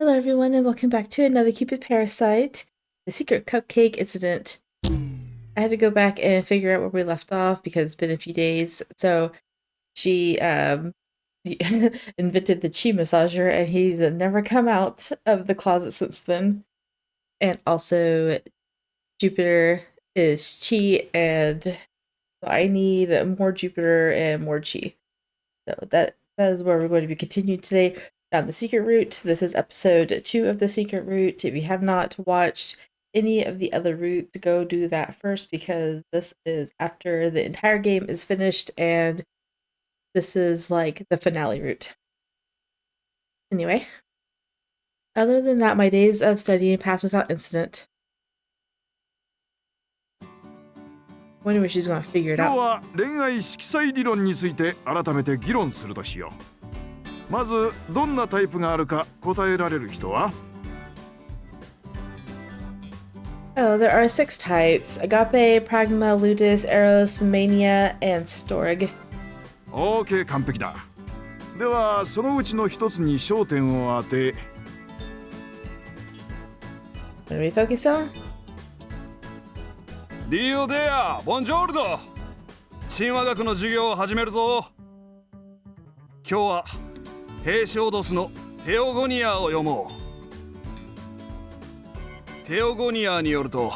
Hello everyone and welcome back to another Cupid Parasite, the secret cupcake incident. I had to go back and figure out where we left off because it's been a few days. So she invented the Chii massager and he's never come out of the closet since then. And also Jupiter is Chii and I need more Jupiter and more Chii. So that is where we're going to be continuing today. Down the secret route. This is episode 2 of the secret route. If you have not watched any of the other routes, go do that first because this is after the entire game is finished and this is like the finale route. Anyway, other than that, my days of studying passed without incident. Wonder when she's going to figure it out. 今日は恋愛色彩理論について改めて議論するとしよう。まずどんなタイプがあるか答えられる人は Oh, there are 6 types: Agape, Pragma, Ludus, Eros, Mania, and Storg. OK 完璧だ。ではそのうちの一つに焦点を当て What do we focus on? Dio dea, buongiorno! 神話学の授業を始めるぞ。今日はヘーシオドスのテオゴニアを読もう。テオゴニアによると、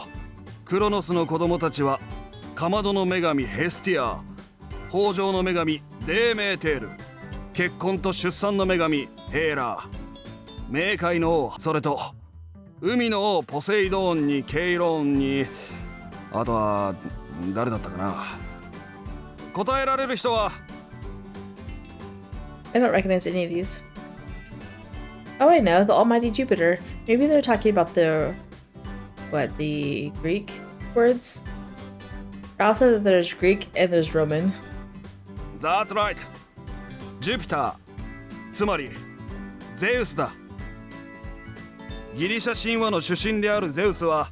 クロノスの子供たちはかまどの女神ヘスティア、豊穣の女神デーメーテール、結婚と出産の女神ヘーラー、冥界の王、それと海の王ポセイドーンにケイローンに、あとは誰だったかな。答えられる人は I don't recognize any of these. Oh, I know, the almighty Jupiter. Maybe they're talking about the Greek words? Also, there's Greek and there's Roman. That's right. ジュピター、つまりゼウスだ。ギリシャ神話の主神であるゼウスは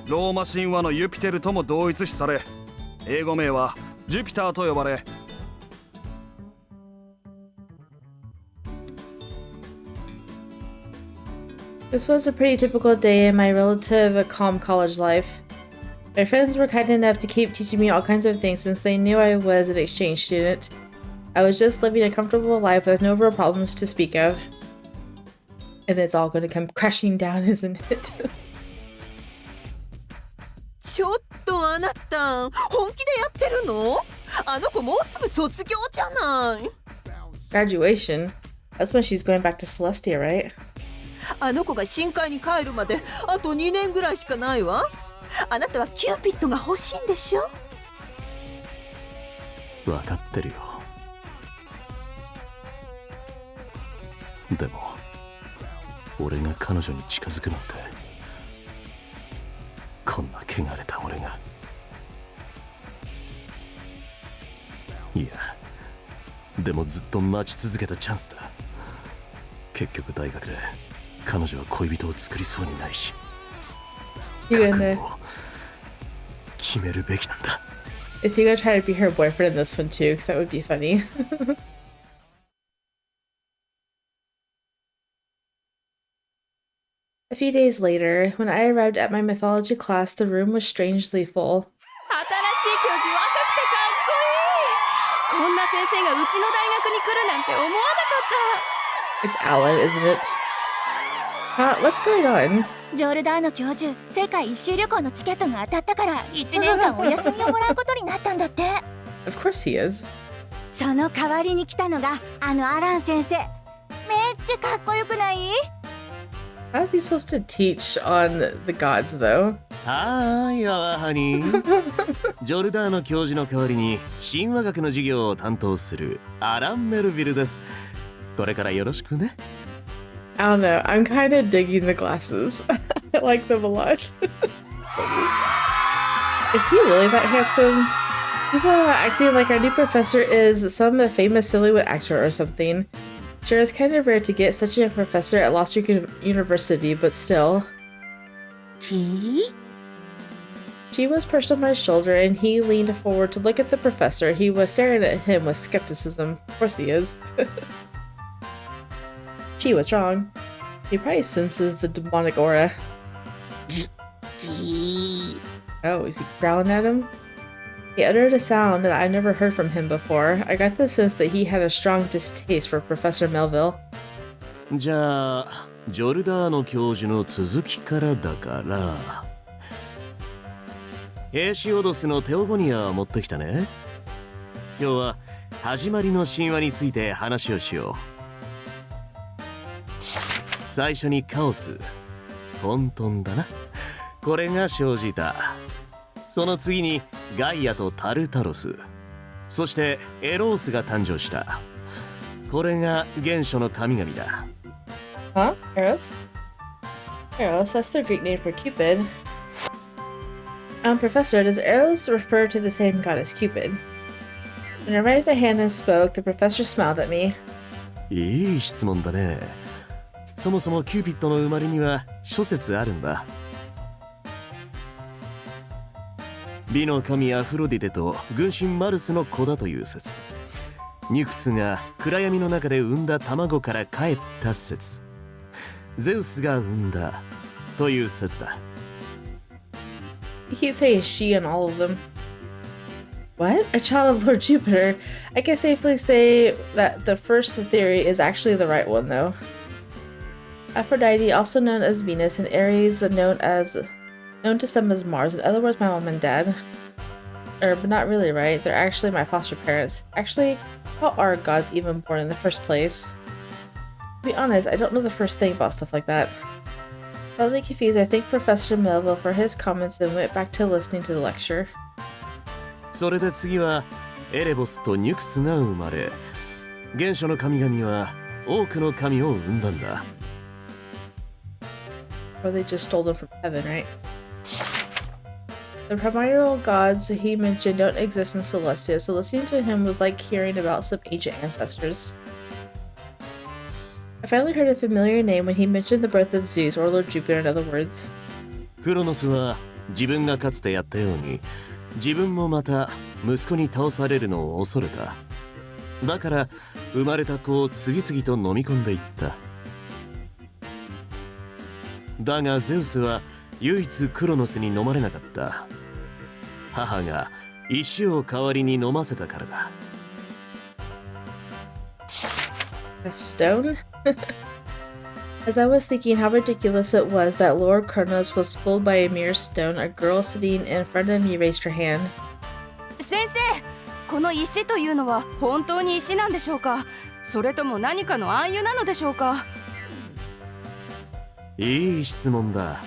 ローマ神話のユピテルとも同一視され、英語名はジュピターと呼ばれ、This was a pretty typical day in my relative calm college life. My friends were kind enough to keep teaching me all kinds of things since they knew I was an exchange student. I was just living a comfortable life with no real problems to speak of. And it's all going to come crashing down, isn't it? ちょっとあなた、本気でやってるの？あの子もうすぐ卒業じゃない。Graduation? That's when she's going back to Celestia, right? あの子が深海に帰るまであと2年ぐらいしかないわ。あなたはキューピッドが欲しいんでしょ？分かってるよ。でも俺が彼女に近づくなんて、こんな汚れた俺が。いや、でもずっと待ち続けたチャンスだ。結局大学で彼女は恋人を作りそうにないし、覚悟を決めるべきなんだ。Is he gonna try to be her boyfriend in this one too? Because that would be funny. A few days later, when I arrived at my mythology class, the room was strangely full. 新しい教授若くてかっこいい。こんな先生がうちの大学に来るなんて思わなかった。It's Allan, isn't it? What's going on? ジョルダーノ教授、世界一周旅行のチケットが当たったから1年間お休みをもらうことになったんだって。Of course he is. その代わりに来たのがあのアラン先生。めっちゃかっこよくない？ How is he supposed to teach on the gods, though? はーい、アワハニー。ジョルダーノ教授の代わりに神話学の授業を担当するアラン・メルビルです。これからよろしくね。I don't know. I'm kind of digging the glasses. I like them a lot. Is he really that handsome? People are acting like our new professor is some famous Sillywood actor or something. Sure, it's kind of rare to get such a professor at Lost University, but still. Chii? Chii was perched on my shoulder and he leaned forward to look at the professor. He was staring at him with skepticism. Of course he is. Chii, what's wrong? He probably senses the demonic aura. Chii. Oh, is he growling at him? He uttered a sound that I never heard from him before. I got the sense that he had a strong distaste for Professor Melville. じゃあジョルダーノ教授の続きからだからヘシオドスのテオゴニアを持ってきたね。今日は始まりの神話について話をしよう。最初にカオス混沌だな、これが生じた。その次にガイアとタルタロス、そしてエロースが誕生した。これが原初の神々だ。Huh? Eros? Eros, that's the Greek name for Cupid. Professor, does Eros refer to the same god as Cupid? When I raised my hand and spoke, the professor smiled at me. いい質問だね。そもそもキューピッドの生まれには諸説あるんだ。美の神アフロディテと軍神マルスの子だという説。ニュクスが暗闇の中で産んだ卵から帰った説。ゼウスが産んだという説だ。He keeps saying she on all of them. What? A child of Lord Jupiter? I can safely say that the first theory is actually the right one, though. Aphrodite, also known as Venus, and Ares, known to some as Mars. In other words, my mom and dad. But not really, right? They're actually my foster parents. Actually, how are gods even born in the first place? To be honest, I don't know the first thing about stuff like that. Slightly confused, I thanked Professor Melville for his comments and went back to listening to the lecture. それで次はエレボスとニュクスが生まれ、原初の神々は多くの神を生んだんだ。Or they just stole them from heaven, right? The primordial gods he mentioned don't exist in Celestia, so listening to him was like hearing about some ancient ancestors. I finally heard a familiar name when he mentioned the birth of Zeus, or Lord Jupiter in other words. クロノスは自分がかつてやったように、自分もまた息子に倒されるのを恐れた。だから生まれた子を次々と飲み込んでいった。だがゼウスは唯一クロノスに飲まれなかった。母が石を代わりに飲ませたからだ。A stone? As I was thinking how ridiculous it was that Lord Kronos was fooled by a mere stone, a girl sitting in front of me raised her hand. 先生、この石というのは本当に石なんでしょうか？それとも何かの暗喩なのでしょうか？いい質問だ。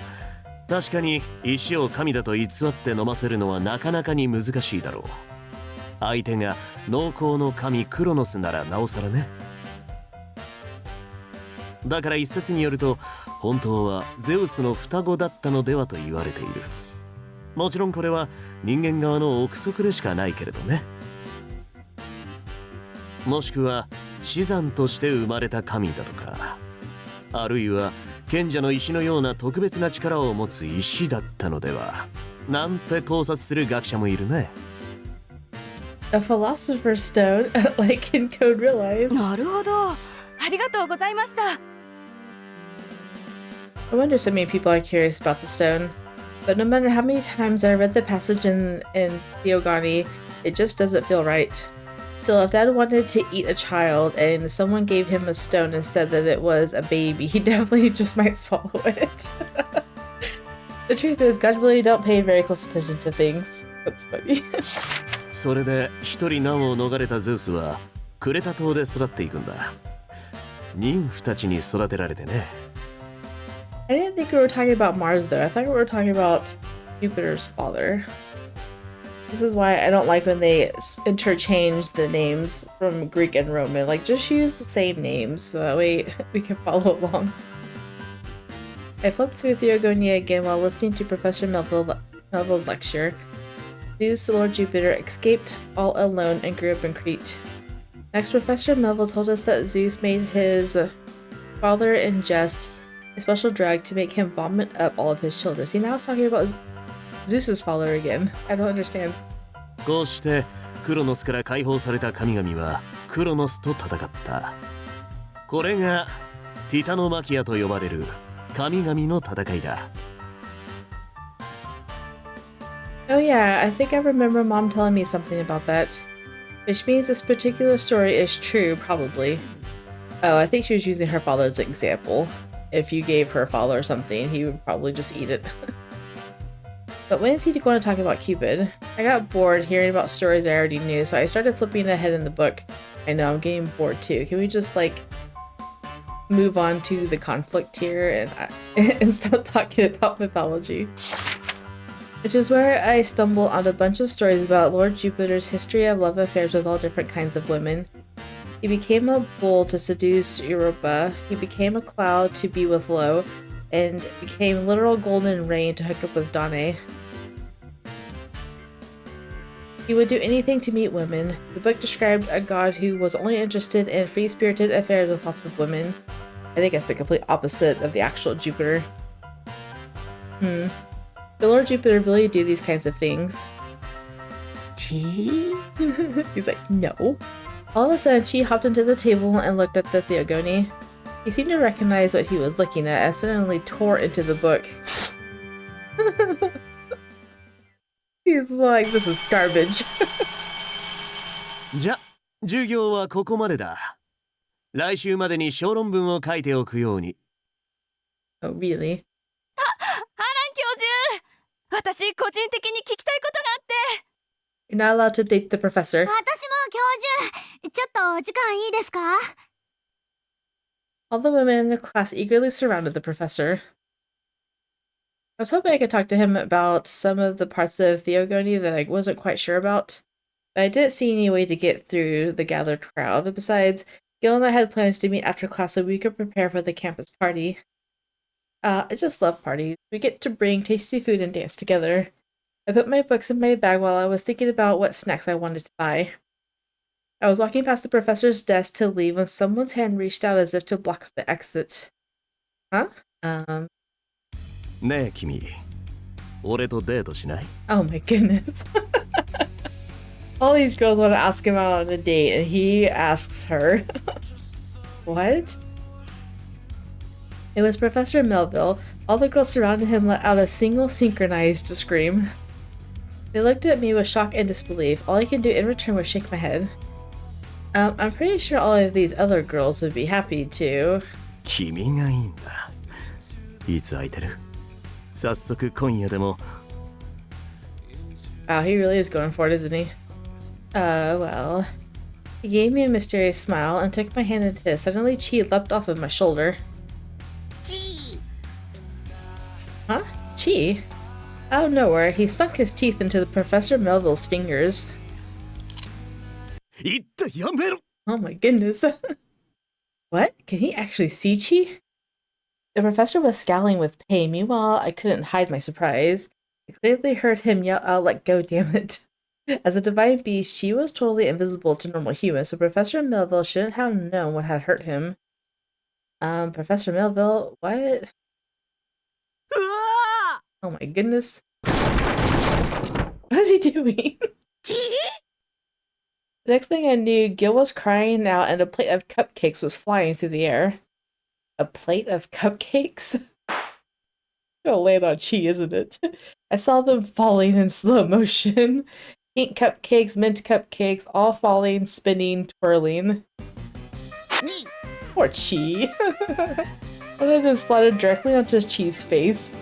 確かに石を神だと偽って飲ませるのはなかなかに難しいだろう。相手が農耕の神クロノスならなおさらね。だから一説によると本当はゼウスの双子だったのではと言われている。もちろんこれは人間側の憶測でしかないけれどね。もしくは死産として生まれた神だとか、あるいは賢者の石のような特別な力を持つ石だったのでは、なんて考察する学者もいるね。A philosopher's stone, like in Code Realize. なるほど。ありがとうございました。I wonder so many people are curious about the stone. But no matter how many times I read the passage in Theogony, it just doesn't feel right. Still, if Dad wanted to eat a child and someone gave him a stone and said that it was a baby, he definitely just might swallow it. The truth is, God really don't pay very close attention to things. That's funny. それで一人難を逃れたゼウスはクレタ島で育っていくんだ。妊婦たちに育てられてね。I didn't think we were talking about Mars though. I thought we were talking about Jupiter's father. This is why I don't like when they interchange the names from Greek and Roman. Like, just use the same names so that way we can follow along. I flipped through Theogonia again while listening to Professor Melville's lecture. Zeus, Lord Jupiter, escaped all alone and grew up in Crete. Next, Professor Melville told us that Zeus made his father ingest a special drug to make him vomit up all of his children. See, now I was talking about Zeus's father again. I don't understand. こうしてクロノスから解放された神々はクロノスと戦った。これがティタノマキアと呼ばれる神々の戦いだ。 Oh yeah, I think I remember Mom telling me something about that. Which means this particular story is true, probably. Oh, I think she was using her father as an example. If you gave her father something, he would probably just eat it. But when is he going to talk about Cupid? I got bored hearing about stories I already knew, so I started flipping ahead in the book. I know, I'm getting bored too. Can we just, like, move on to the conflict here and stop talking about mythology? Which is where I stumbled on a bunch of stories about Lord Jupiter's history of love affairs with all different kinds of women. He became a bull to seduce Europa, he became a cloud to be with Lo, and became literal golden rain to hook up with Danae. He would do anything to meet women. The book described a god who was only interested in free-spirited affairs with lots of women. I think that's the complete opposite of the actual Jupiter. Did Lord Jupiter really do these kinds of things? Chii? He's like, no. All of a sudden, Chii hopped into the table and looked at the Theogony. He seemed to recognize what he was looking at and suddenly tore into the book. He's like, this is garbage. じゃ、授業はここまでだ。来週までに小論文を書いておくように。Oh, really? アラン教授、私個人的に聞きたいことがあって。 You're not allowed to date the professor. 私も教授、ちょっとお時間いいですか？ All the women in the class eagerly surrounded the professor. I was hoping I could talk to him about some of the parts of Theogony that I wasn't quite sure about, but I didn't see any way to get through the gathered crowd. Besides, Gil and I had plans to meet after class so we could prepare for the campus party. I just love parties. We get to bring tasty food and dance together. I put my books in my bag while I was thinking about what snacks I wanted to buy. I was walking past the professor's desk to leave when someone's hand reached out as if to block the exit. Huh? ねえ君、俺とデートしない？ Oh my goodness. All these girls want to ask him out on a date, and he asks her. What? It was Professor Melville. All the girls surrounding him let out a single synchronized scream. They looked at me with shock and disbelief. All I could do in return was shake my head. I'm pretty sure all of these other girls would be happy to. 君がいいんだ。いつ空いてる？早速今夜でも。Wow, he really is going for it, isn't he? Well. He gave me a mysterious smile and took my hand into his. Suddenly, Chii leapt off of my shoulder. Chii! Huh? Chii? Out of nowhere, he sunk his teeth into the Professor Melville's fingers. いったやめろ！ Oh my goodness. What? Can he actually see Chii? The professor was scowling with pain. Meanwhile, I couldn't hide my surprise. I clearly heard him yell out, "Let go, damn it." As a divine beast, Chii was totally invisible to normal humans, so Professor Melville shouldn't have known what had hurt him. Professor Melville, what? Oh my goodness. What is he doing? The next thing I knew, Gil was crying out and a plate of cupcakes was flying through the air. A plate of cupcakes? Gonna land on Chii, isn't it? I saw them falling in slow motion. Pink cupcakes, mint cupcakes, all falling, spinning, twirling. Poor Chii. One of them splattered directly onto Chii's face.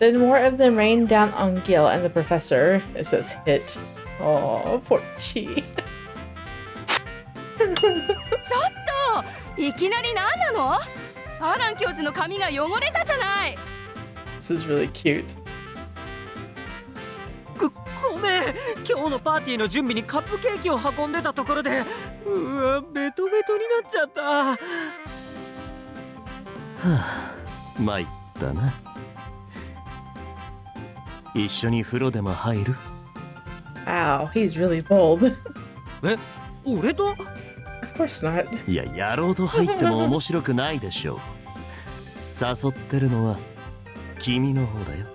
Then more of them rained down on Gil and the professor. It says hit. Oh, poor Chii. ちょっといきなり何なの？アラン教授の髪が汚れたじゃない。 This is really cute. ごめん、今日のパーティーの準備にカップケーキを運んでたところで、うわ、ベトベトになっちゃった。はあ、参ったな。一緒に風呂でも入る？ Wow, he's really bold. え、俺と？ Of course not. いや、やろうと入っても面白くないでしょう。誘ってるのは君の方だよ。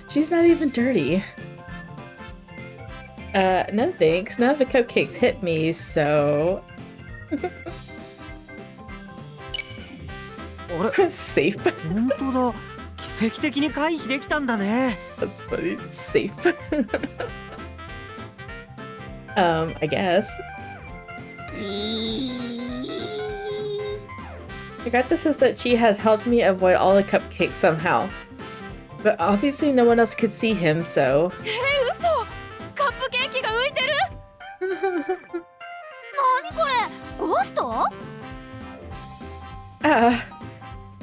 She's not even dirty. No thanks. None of the cupcakes hit me, so... あれ Safe. 本当だ。奇跡的に回避できたんだね。That's funny. Safe. I guess. I got the sense that Chii had helped me avoid all the cupcakes somehow. But obviously no one else could see him, so... 嘘カップケーキが浮いてる何これゴースト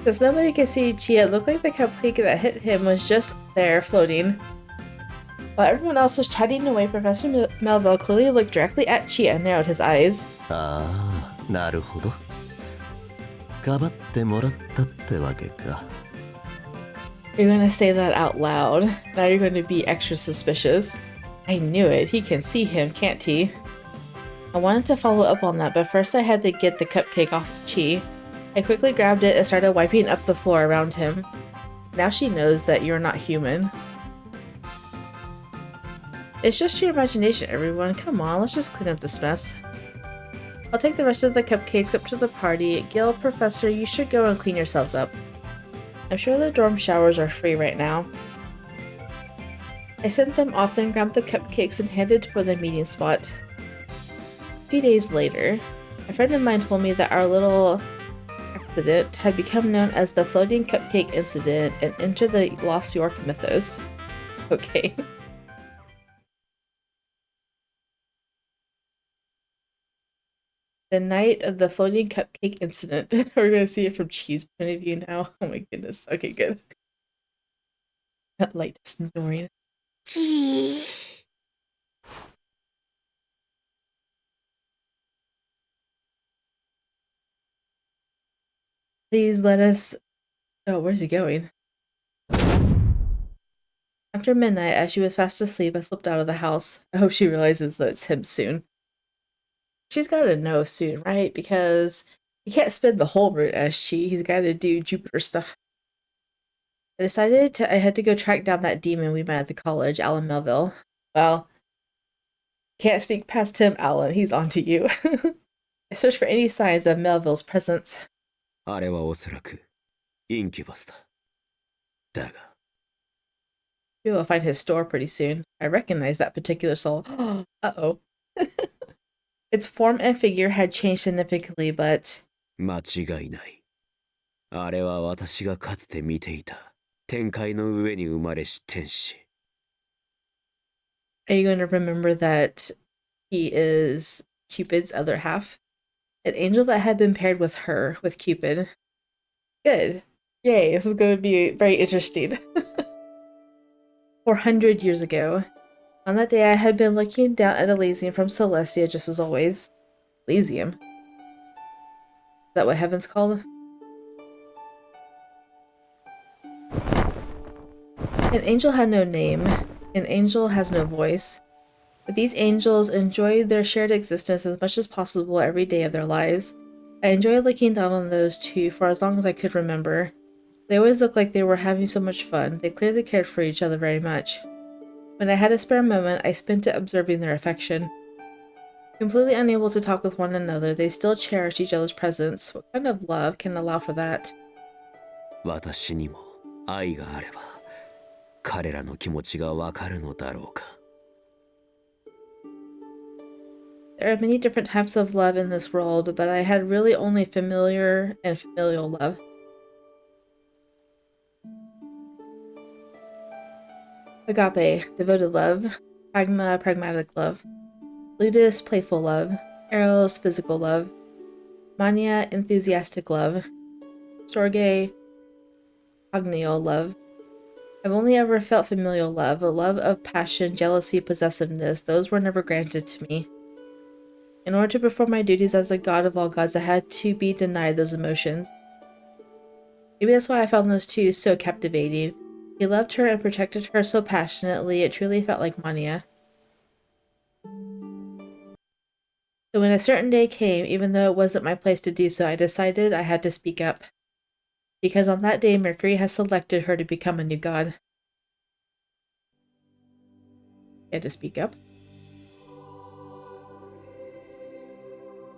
Since nobody could see Chii, it looked like the cupcake that hit him was just there, floating. While everyone else was chatting away, Professor Melville clearly looked directly at Chii and narrowed his eyes. ああ、なるほど。かばってもらったってわけか。You're gonna say that out loud. Now you're going to be extra suspicious. I knew it. He can see him, can't he? I wanted to follow up on that, but first I had to get the cupcake off of Chii. I quickly grabbed it and started wiping up the floor around him. Now she knows that you're not human. It's just your imagination, everyone. Come on, let's just clean up this mess. I'll take the rest of the cupcakes up to the party. Gil, Professor, you should go and clean yourselves up. I'm sure the dorm showers are free right now. I sent them off and grabbed the cupcakes and headed for the meeting spot. A few days later, a friend of mine told me that our little accident had become known as the floating cupcake incident and entered the Lost York mythos. Okay. The night of the floating cupcake incident. We're gonna see it from Chii's point of view now. Oh my goodness. Okay, good. That light snoring. Please let us... Oh, where's he going? After midnight, as she was fast asleep, I slipped out of the house. I hope she realizes that it's him soon. She's gotta know soon, right? Because he can't spend the whole route as Chii. He's gotta do Jupiter stuff. I decided I had to go track down that demon we met at the college, Allan Melville. Well, can't sneak past him, Allan. He's onto you. I searched for any signs of Melville's presence. あれはおそらくインキュバスだ。だが。We will find his store pretty soon. I recognize that particular soul. Uh-oh. Its form and figure had changed significantly, but... 間違いない。あれは私がかつて見ていた天界の上に生まれし天使。Are you going to remember that he is Cupid's other half? An angel that had been paired with her, with Cupid. Good. Yay, this is going to be very interesting. 400 years ago. On that day, I had been looking down at Elysium from Celestia, just as always. Elysium? Is that what heaven's called? An angel had no name. An angel has no voice. But these angels enjoyed their shared existence as much as possible every day of their lives. I enjoyed looking down on those two for as long as I could remember. They always looked like they were having so much fun. They clearly cared for each other very much. When I had a spare moment, I spent it observing their affection. Completely unable to talk with one another, they still cherished each other's presence. What kind of love can allow for that? 私にも愛があれば彼らの気持ちがわかるのだろうか。There are many different types of love in this world, but I had really only familiar and familial love. Agape, devoted love. Pragma, pragmatic love. Ludus, playful love. Eros, physical love. Mania, enthusiastic love. Storge, cognial love. I've only ever felt familial love, a love of passion, jealousy, possessiveness. Those were never granted to me. In order to perform my duties as a god of all gods, I had to be denied those emotions. Maybe that's why I found those two so captivating. He loved her and protected her so passionately, it truly felt like mania. So when a certain day came, even though it wasn't my place to do so, I decided I had to speak up. Because on that day, Mercury has selected her to become a new god. I had to speak up.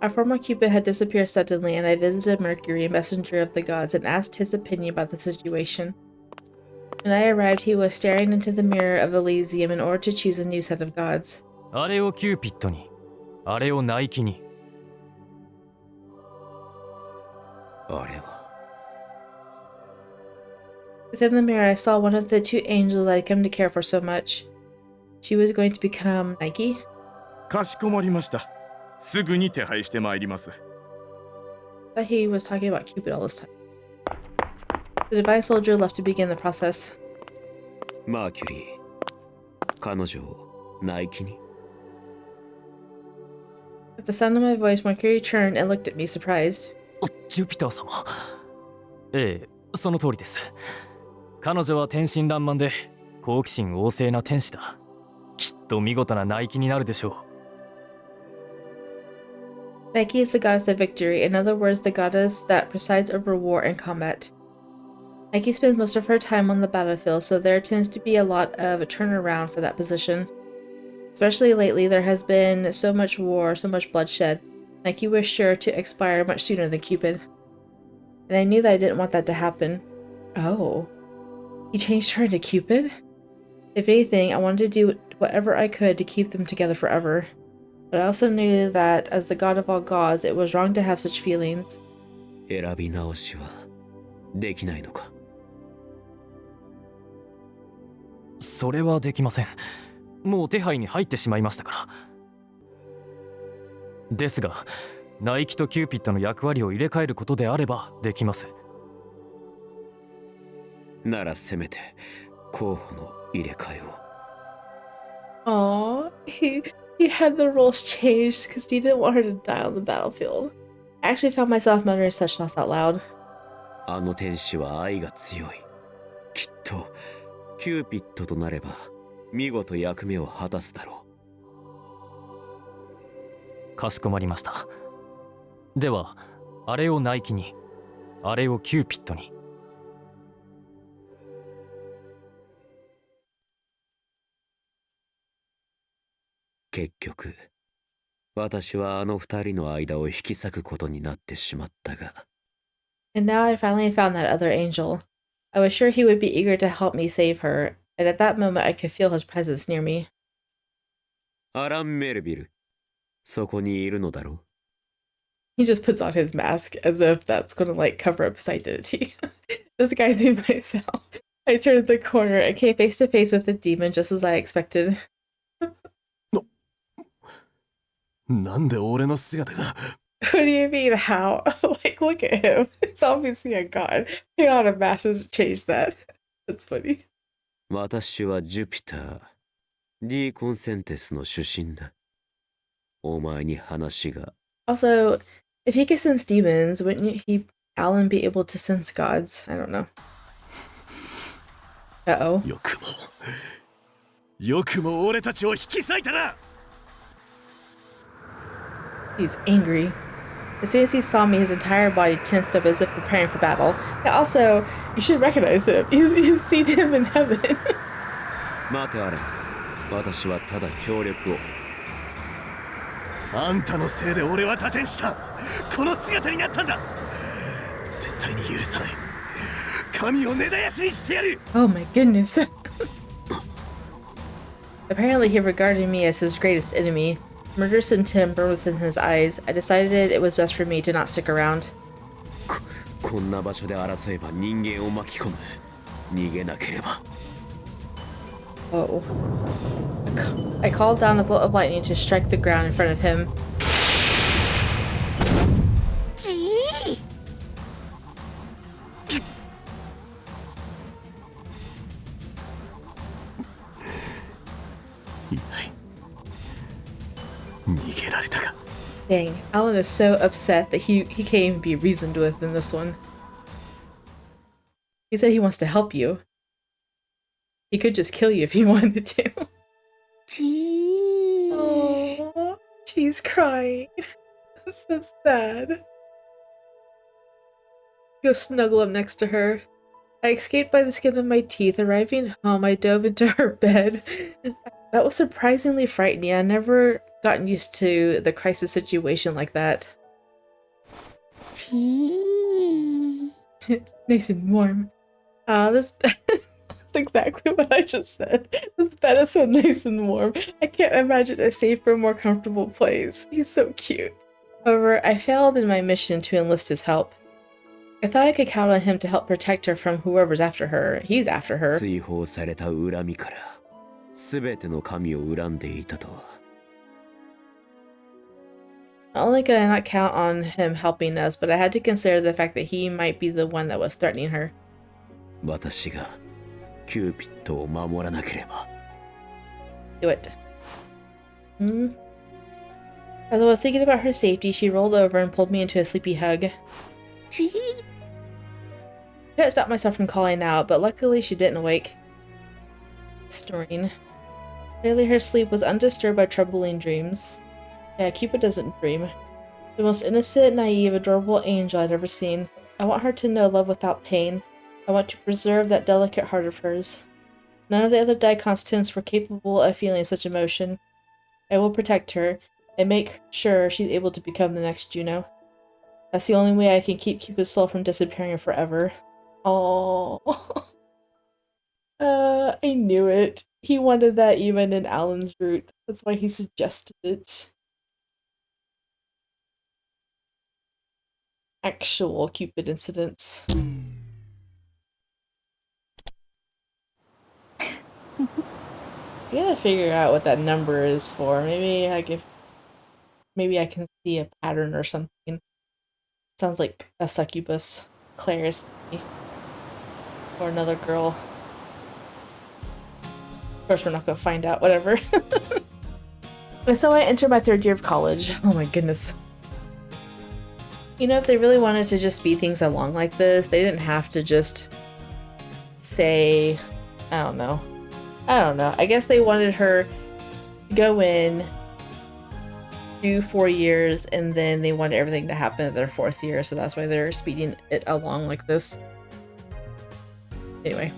Our former Cupid had disappeared suddenly, and I visited Mercury, messenger of the gods, and asked his opinion about the situation. When I arrived, he was staring into the mirror of Elysium in order to choose a new set of gods. あれをキューピッドに、あれをナイキに。あれは Within the mirror, I saw one of the two angels I'd come to care for so much. She was going to become Nike. かしこまりました。すぐに手配してまいります。I thought he was talking about Cupid all this time. The divine soldier left to begin the process. マーキュリー、彼女をナイキに。 At the sound of my voice, Mercury turned and looked at me, surprised. ジュピター様。ええ、その通りです。彼女は天真爛漫で好奇心旺盛な天使だ。きっと見事なナイキになるでしょう。Nike is the goddess of victory, in other words, the goddess that presides over war and combat. Nike spends most of her time on the battlefield, so there tends to be a lot of a turnaround for that position. Especially lately, there has been so much war, so much bloodshed. Nike was sure to expire much sooner than Cupid. And I knew that I didn't want that to happen. Oh. He changed her into Cupid? If anything, I wanted to do whatever I could to keep them together forever. But I also knew that, as the god of all gods, it was wrong to have such feelings. 選び直しはできないのか。それはできません。もう手配に入ってしまいましたから。ですが、ナイキとキューピッドの役割を入れ替えることであればできます。ならせめて候補の入れ替えを。Aww, he had the roles changed because he didn't want her to die on the battlefield. I actually found myself muttering such thoughts out loud. あの天使は愛が強い。きっとキューピッドとなれば見事役目を果たすだろう。かしこまりました。では、あれをナイキに、あれをキューピッドに。結局、私はあの二人の間を引き裂くことになってしまったが。And now I finally found that other angel. I was sure he would be eager to help me save her, and at that moment I could feel his presence near me. アラン・メルビル、そこにいるのだろう。He just puts on his mask as if that's going to like cover up his identity. Disguising myself. I turned the corner and came face to face with the demon just as I expected. なんで俺の姿が What do you mean, how? Like, look at him. It's obviously a god. Putting on a mask doesn't change that. That's funny. 私はジュピター、ディーコンセンテスの出身だ。お前に話が。Also, if he could sense demons, wouldn't Allan be able to sense gods? I don't know. Uh-oh. よくも俺たちを引き裂いたな。He's angry. As soon as he saw me, his entire body tensed up as if preparing for battle. And also, you should recognize him. You've seen him in heaven. 待てアレン。私はただ協力を。あんたのせいで俺は打点した。この姿になったんだ。絶対に許さない。神を根絶やしにしてやる。Oh my goodness. Apparently, he regarded me as his greatest enemy. Murder sentiment burned within his eyes. I decided it was best for me to not stick around. こんな場所で争えば人間を巻き込む。逃げなければ。Oh. I called down a bolt of lightning to strike the ground in front of him. Chii! 逃げられたか。Dang, Allan is so upset that he can't even be reasoned with in this one. He said he wants to help you. He could just kill you if he wanted to. Chii! Oh, she's crying. That's so sad. Go snuggle up next to her. I escaped by the skin of my teeth. Arriving home, I dove into her bed. That was surprisingly frightening. I never gotten used to the crisis situation like that. Chii. Nice and warm. This bed, that's exactly what I just said. This bed is so nice and warm. I can't imagine a safer, more comfortable place. He's so cute. However, I failed in my mission to enlist his help. I thought I could count on him to help protect her from whoever's after her. He's after her. 追放された恨みから全ての神を恨んでいたとは。 Not only could I not count on him helping us, but I had to consider the fact that he might be the one that was threatening her. 私がキューピッドを守らなければ。 Do it. As I was thinking about her safety, she rolled over and pulled me into a sleepy hug. Chii. I couldn't stop myself from calling out, but luckily she didn't awake. Snoring. Clearly her sleep was undisturbed by troubling dreams. Yeah, Cupid doesn't dream. The most innocent, naive, adorable angel I'd ever seen. I want her to know love without pain. I want to preserve that delicate heart of hers. None of the other dead constants were capable of feeling such emotion. I will protect her and make sure she's able to become the next Juno. That's the only way I can keep Cupid's soul from disappearing forever. Oh, I knew it. He wanted that even in Allan's route. That's why he suggested it. Actual Cupid incidents. I gotta figure out what that number is for. Maybe I can see a pattern or something. Sounds like a succubus. Claire's or another girl. Of course, we're not gonna find out. Whatever. And so I entered my 3rd year of college. Oh my goodness. You know, if they really wanted to just speed things along like this, they didn't have to just say, I don't know. I guess they wanted her to go in, do 4 years, and then they wanted everything to happen at their 4th year, so that's why they're speeding it along like this. Anyway.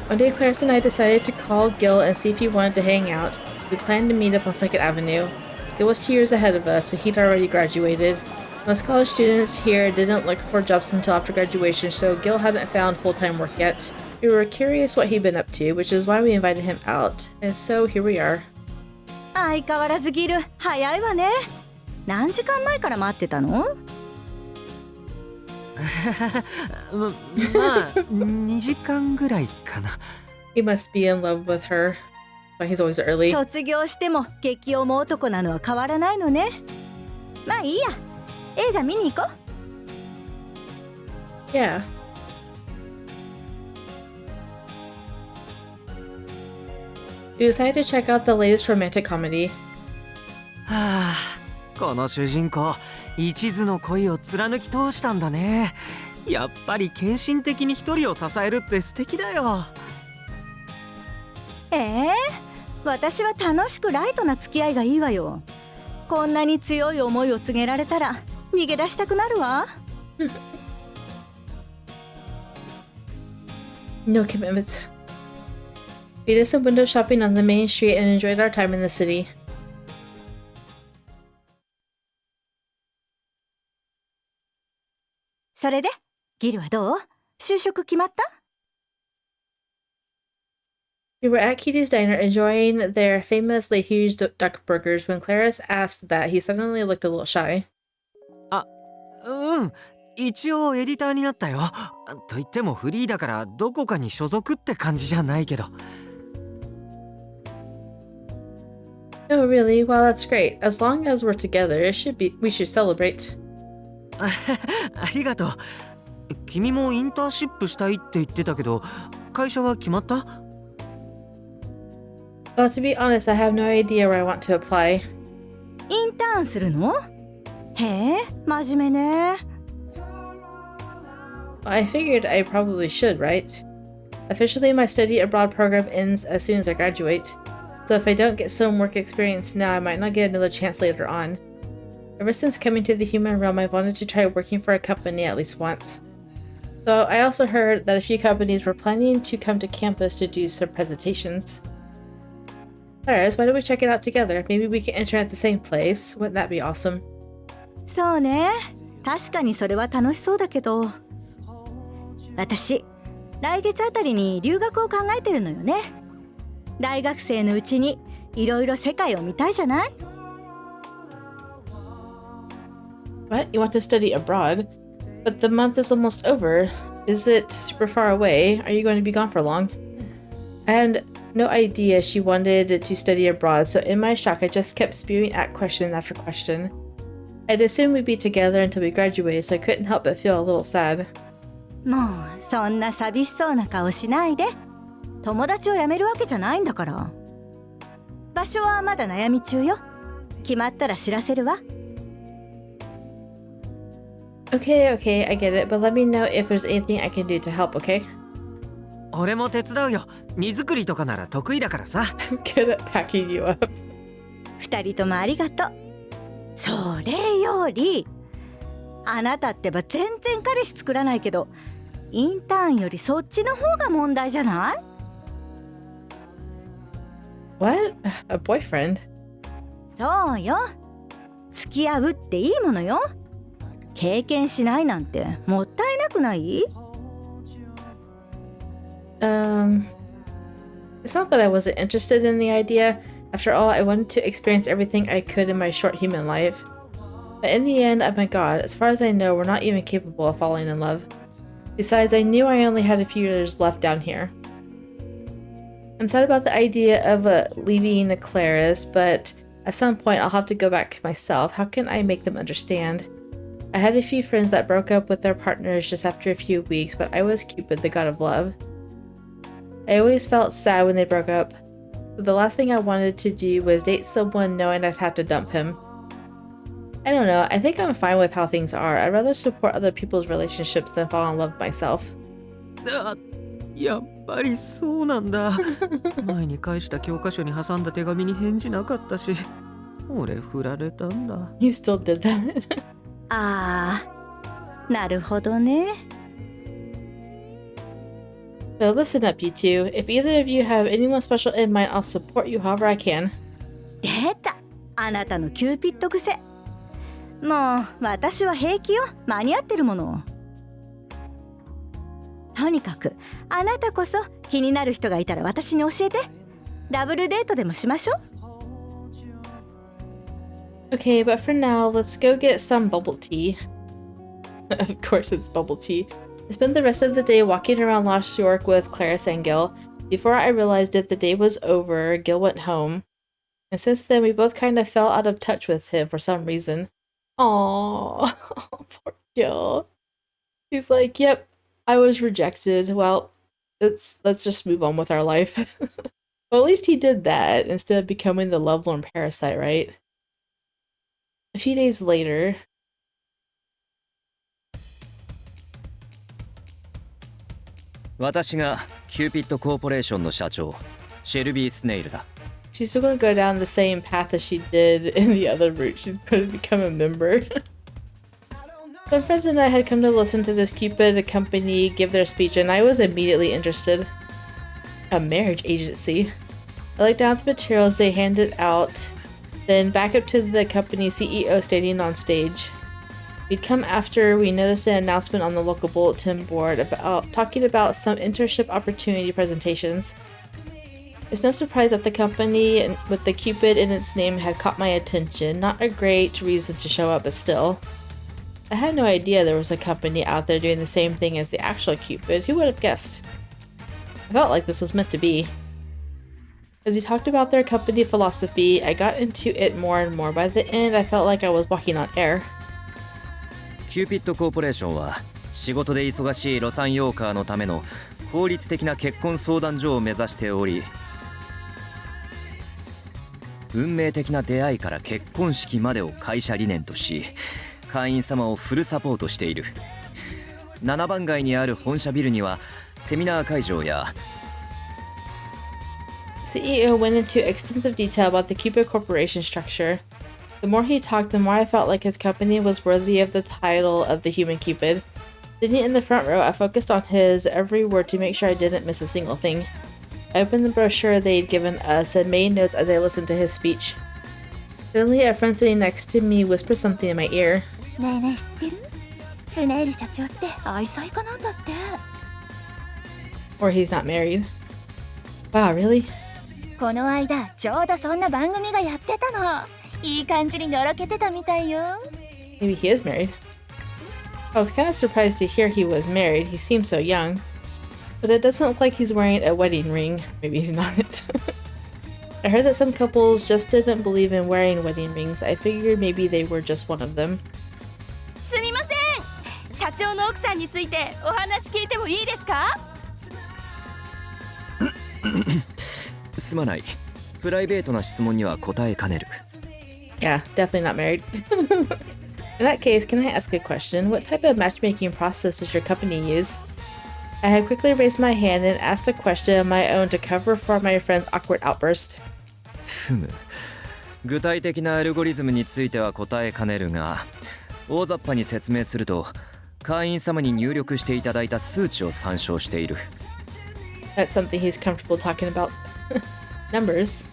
One day, Clarence and I decided to call Gil and see if he wanted to hang out. We planned to meet up on 2nd Avenue. Gil was 2 years ahead of us, so he'd already graduated. Most college students here didn't look for jobs until after graduation, so Gil hadn't found full-time work yet. We were curious what he'd been up to, which is why we invited him out, and so here we are. 相変わらずギル早いわね。何時間前から待ってたの？まあ2時間ぐらいかな。 He must be in love with her, but he's always early. 卒業しても激重男なのは変わらないのね。まあいいや。映画見に行こう。Yeah. We decided to check out the latest romantic comedy. はあ、この主人公一途の恋を貫き通したんだね。やっぱり献身的に一人を支えるって素敵だよ。私は楽しくライトな付き合いがいいわよ。こんなに強い思いを告げられたら逃げ出したくなるわ。No commitments. We did some window shopping on the main street and enjoyed our time in the city. それでギルはどう？就職決まった？ We were at Kitty's diner enjoying their famously huge duck burgers when Clarice asked that. He suddenly looked a little shy. うん、一応エディターになったよ。と言ってもフリーだからどこかに所属って感じじゃないけど。Oh, really? Well, that's great. As long as we're together, we should celebrate. ありがとう。君もインターンシップしたいって言ってたけど、会社は決まった？ Well, to be honest, I have no idea where I want to apply. インターンするの？へえ、真面目ね。Well, I figured I probably should, right? Officially, my study abroad program ends as soon as I graduate. So if I don't get some work experience now, I might not get another chance later on. Ever since coming to the human realm, I've wanted to try working for a company at least once. So I also heard that a few companies were planning to come to campus to do some presentations. Alright, why don't we check it out together? Maybe we can enter at the same place. Wouldn't that be awesome? そうね。確かにそれは楽しそうだけど。私、来月あたりに留学を考えてるのよね。大学生のうちにいろいろ世界を見たいじゃない？ What? You want to study abroad? But the month is almost over. Is it super far away? Are you going to be gone for long? I had no idea she wanted to study abroad, so in my shock I just kept spewing at question after question. I'd assumed we'd be together until we graduated, so I couldn't help but feel a little sad. もうそんな寂しそうな顔しないで。友達を辞めるわけじゃないんだから。場所はまだ悩み中よ。決まったら知らせるわ。Okay, I get it, but let me know if there's anything I can do to help, okay? 俺も手伝うよ。荷造りとかなら得意だからさ。I'm good at packing you up. 二人ともありがとう。それより、あなたってば全然彼氏作らないけど、インターンよりそっちの方が問題じゃない？ What? A boyfriend? そうよ。付き合うっていいものよ。経験しないなんてもったいなくない？ It's not that I wasn't interested in the idea. After all, I wanted to experience everything I could in my short human life. But in the end, oh my god, as far as I know, we're not even capable of falling in love. Besides, I knew I only had a few years left down here. I'm sad about the idea of leaving Claris, but at some point I'll have to go back myself. How can I make them understand? I had a few friends that broke up with their partners just after a few weeks, but I was Cupid, the god of love. I always felt sad when they broke up. But the last thing I wanted to do was date someone knowing I'd have to dump him. I don't know, I think I'm fine with how things are. I'd rather support other people's relationships than fall in love myself. あ、やっぱりそうなんだ。前に返した教科書に挟んだ手紙に返事なかったし、俺振られたんだ。He still did that. ああ、なるほどね。So listen up, you two. If either of you have anyone special in mind, I'll support you however I can. 出た、あなたのキューピッド癖。もう私は平気よ。間に合ってるもの。とにかくあなたこそ気になる人がいたら私に教えて。ダブルデートでもしましょう。 Okay, but for now, let's go get some bubble tea. Of course it's bubble tea. I spent the rest of the day walking around Lost York with Claris and Gil. Before I realized it, the day was over. Gil went home. And since then, we both kind of fell out of touch with him for some reason. Aww, poor Gil. He's like, yep, I was rejected. Well, let's just move on with our life. Well, at least he did that instead of becoming the lovelorn parasite, right? A few days later... 私がキューピッドコーポレーションの社長、シェルビー・スネイルだ。She's still going to go down the same path as she did in the other route. She's going to become a member. Some friends and I had come to listen to this Cupid company give their speech, and I was immediately interested. A marriage agency. I looked down at the materials they handed out, then back up to the company CEO standing on stage. We'd come after we noticed an announcement on the local bulletin board talking about some internship opportunity presentations. It's no surprise that the company with the Cupid in its name had caught my attention. Not a great reason to show up, but still. I had no idea there was a company out there doing the same thing as the actual Cupid. Who would have guessed? I felt like this was meant to be. As he talked about their company philosophy, I got into it more and more. By the end, I felt like I was walking on air. キューピッドコーポレーションは仕事で忙しいロサンヨーカーのための効率的な結婚相談所を目指しており、運命的な出会いから結婚式までを会社理念とし、会員様をフルサポートしている。7番街にある本社ビルにはセミナー会場や CEO went into extensive detail about the Cupid Corporation structure. The more he talked, the more I felt like his company was worthy of the title of the Human Cupid. Sitting in the front row, I focused on his every word to make sure I didn't miss a single thing. I opened the brochure they'd given us and made notes as I listened to his speech. Suddenly, a friend sitting next to me whispered something in my ear. ねえねえ知ってる？スネイル社長って愛妻家なんだって。 Or he's not married. Wow, really? この間ちょうどそんな番組がやってたの。いい感じにのろけてたみたいよ。 Maybe he is married. I was kind of surprised to hear he was married. He seemed so young. But it doesn't look like he's wearing a wedding ring. Maybe he's not. I heard that some couples just didn't believe in wearing wedding rings. I figured maybe they were just one of them. すみません、社長の奥さんについてお話聞いてもいいですか？すまない。プライベートな質問には答えかねる。Yeah, definitely not married. In that case, can I ask a question? What type of matchmaking process does your company use? I had quickly raised my hand and asked a question of my own to cover for my friend's awkward outburst. ふむ。具体的なアルゴリズムについては答えかねるが、大雑把に説明すると、会員様に入力していただいた数値を参照している。That's something he's comfortable talking about. Numbers.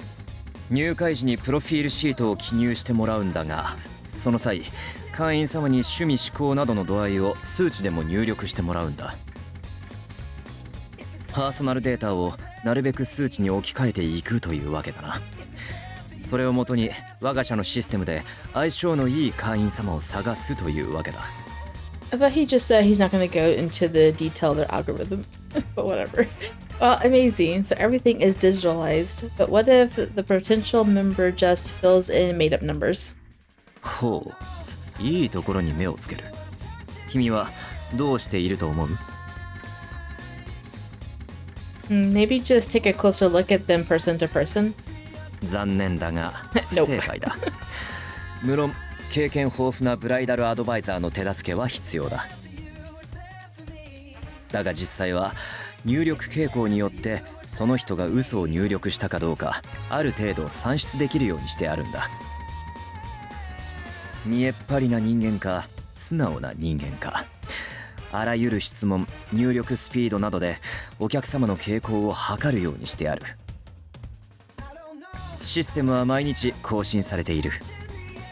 入会時にプロフィールシートを記入してもらうんだが、その際、会員様に趣味嗜好などの度合いを数値でも入力してもらうんだ。パーソナルデータをなるべく数値に置き換えていくというわけだな。それをもとに我が社のシステムで相性のいい会員様を探すというわけだ。I thought he just said he's not going to go into the detail of their algorithm, but whatever. Well, amazing. So everything is digitalized, but what if the potential member just fills in made-up numbers? ほう、いいところに目をつける。君はどうしていると思う？ Maybe just take a closer look at them person to person. 残念だが不正解だ。無論経験豊富なブライダルアドバイザーの手助けは必要だ。だが実際は入力傾向によってその人が嘘を入力したかどうかある程度算出できるようにしてあるんだ。見えっ張りな人間か素直な人間か、あらゆる質問、入力スピードなどでお客様の傾向を測るようにしてある。システムは毎日更新されている。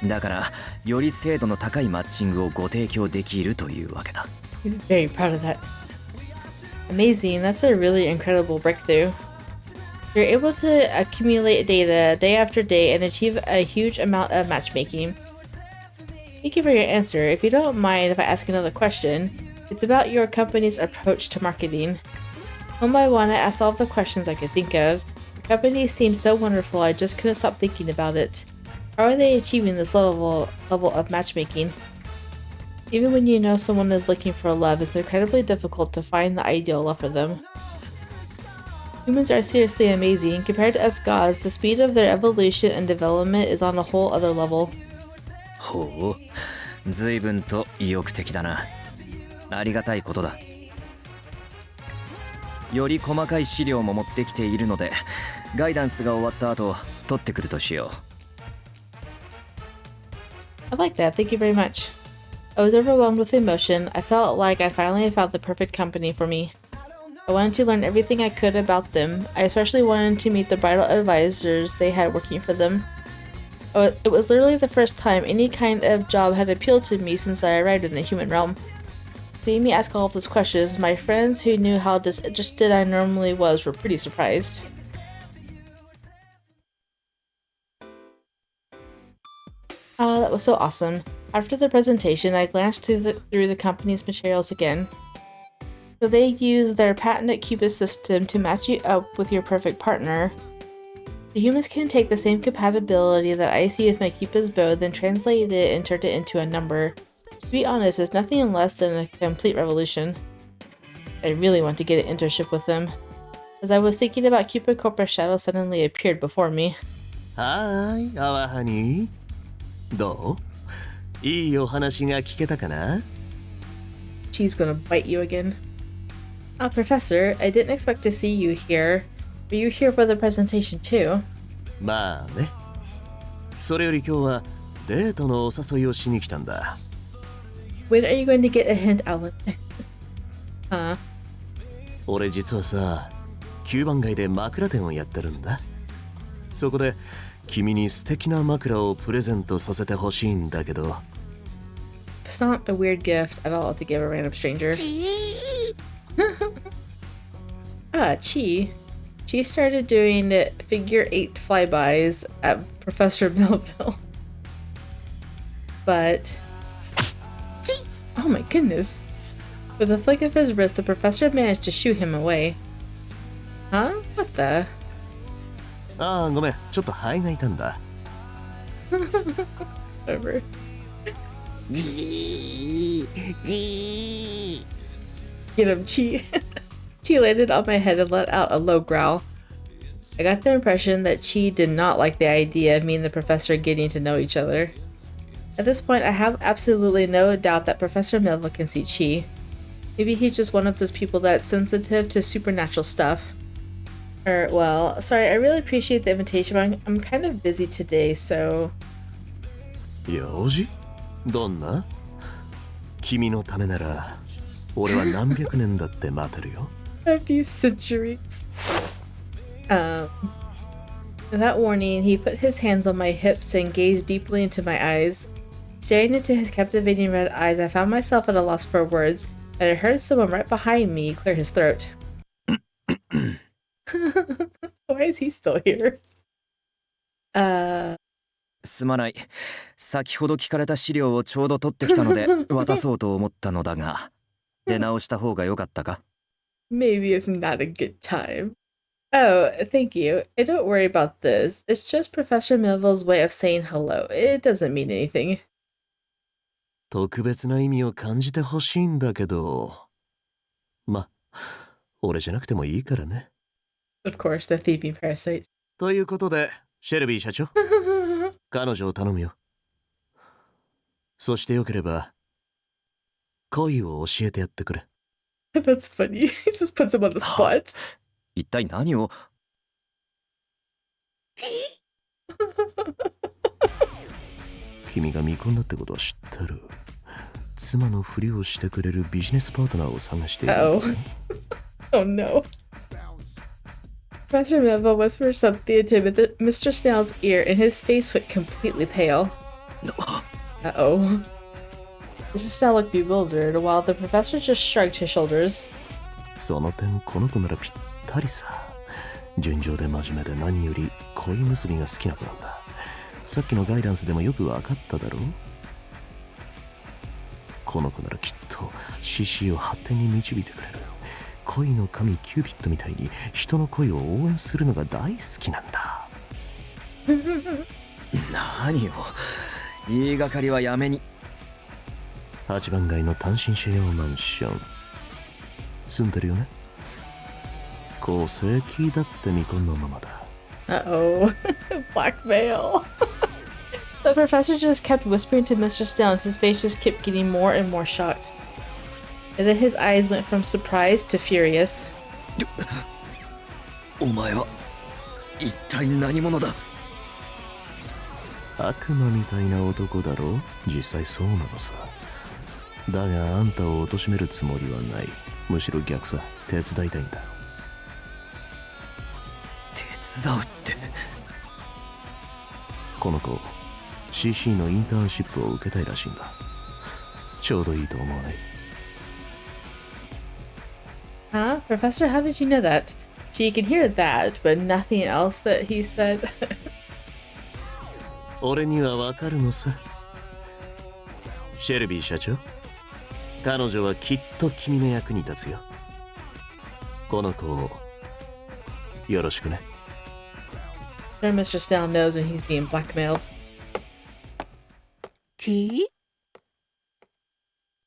だからより精度の高いマッチングをご提供できるというわけだ。He's very proud of that. Amazing, that's a really incredible breakthrough. You're able to accumulate data day after day and achieve a huge amount of matchmaking. Thank you for your answer. If you don't mind if I ask another question, it's about your company's approach to marketing. One by one, I asked all the questions I could think of. The company seemed so wonderful, I just couldn't stop thinking about it. How are they achieving this level of matchmaking? Even when you know someone is looking for love, it's incredibly difficult to find the ideal love for them. Humans are seriously amazing. Compared to us gods, the speed of their evolution and development is on a whole other level. ほう、随分と意欲的だな。ありがたいことだ。より細かい資料も持ってきているので、ガイダンスが終わった後、取ってくるとしよう。I like that. Thank you very much. I was overwhelmed with emotion. I felt like I finally found the perfect company for me. I wanted to learn everything I could about them. I especially wanted to meet the bridal advisors they had working for them. It was literally the first time any kind of job had appealed to me since I arrived in the human realm. Seeing me ask all of those questions, my friends who knew how disinterested I normally was were pretty surprised. Ah, that was so awesome. After the presentation, I glanced through the company's materials again. So they use their patented Cupid system to match you up with your perfect partner. The humans can take the same compatibility that I see with my Cupid's bow, then translate it and turn it into a number. To be honest, it's nothing less than a complete revolution. I really want to get an internship with them. As I was thinking about Cupid, Corporate Shadow suddenly appeared before me. Hi, our honey. どう？いいお話が聞けたかな？ She's gonna bite you again. Professor, I didn't expect to see you here. Were you here for the presentation too? まあね。それより今日はデートのお誘いをしに来たんだ。When are you going to get a hint, Allan? Huh? 俺実はさ、9番街で枕店をやってるんだ。そこで君に素敵な枕をプレゼントさせてほしいんだけど。It's not a weird gift at all to give a random stranger. Chii. She started doing figure 8 flybys at Professor Melville. But... Oh my goodness. With a flick of his wrist, the professor managed to shoo him away. Huh? What the? ああ、ごめん。ちょっと肺が痛んだ。Whatever. Get him, Chii. Chii landed on my head and let out a low growl. I got the impression that Chii did not like the idea of me and the professor getting to know each other. At this point, I have absolutely no doubt that Professor Melville can see Chii. Maybe he's just one of those people that's sensitive to supernatural stuff. Well, sorry, I really appreciate the invitation, but I'm kind of busy today, so... 用事？どんな？君のためなら、俺は何百年だって待てるよ。A few centuries. Without warning, he put his hands on my hips and gazed deeply into my eyes. Staring into his captivating red eyes, I found myself at a loss for words, and I heard someone right behind me clear his throat. Why is he still here? すまない。先ほど聞かれた資料をちょうど取ってきたので渡そうと思ったのだが、出直した方が良かったか？ Maybe it's not a good time. Oh, thank you. And don't worry about this. It's just Professor Melville's way of saying hello. It doesn't mean anything. 特別な意味を感じてほしいんだけど、ま、俺じゃなくてもいいからね。Of course, the thieving parasite. ということで、シェルビー社長、彼女を頼むよ。そしてよければ、恋を教えてやってくれ。That's funny. He just puts him on the spot. 一体何を？君が見込んだってことは知ってる。妻のふりをしてくれるビジネスパートナーを探している。Oh no. Professor Melville whispered something into Mr. Snail's ear, and his face went completely pale. Uh-oh. Mr. Snail looked bewildered, while the professor just shrugged his shoulders. その点、この子ならぴったりさ。純情で真面目で何より恋結びが好きな子なんだ。さっきのガイダンスでもよくわかっただろう？この子ならきっと CC を発展に導いてくれる。恋の神キューピッドみたいに人の恋を応援するのが大好きなんだ。何を？言いがかりはやめに。8番街の単身シェアマンション。住んでるよね？戸籍だって見込んだままだ。Uh-oh. Blackmail. The professor just kept whispering to Mr. Snail, and his face just kept getting more and more shocked. And then his eyes went from surprised to furious. お前は一体何者だ？悪魔みたいな男だろ？実際そうなのさ。だがあんたを貶めるつもりはない。むしろ逆さ。手伝いたいんだ。手伝うって。この子 CC のインターンシップを受けたいらしいんだ。ちょうどいいと思わない？ Huh? Professor, how did you know that? She can hear that, but nothing else that he said. 俺にはわかるのさ。シェルビー社長、彼女はきっと君の役に立つよ。この子をよろしくね。Sure, Mr. Snail knows when he's being blackmailed. Chii?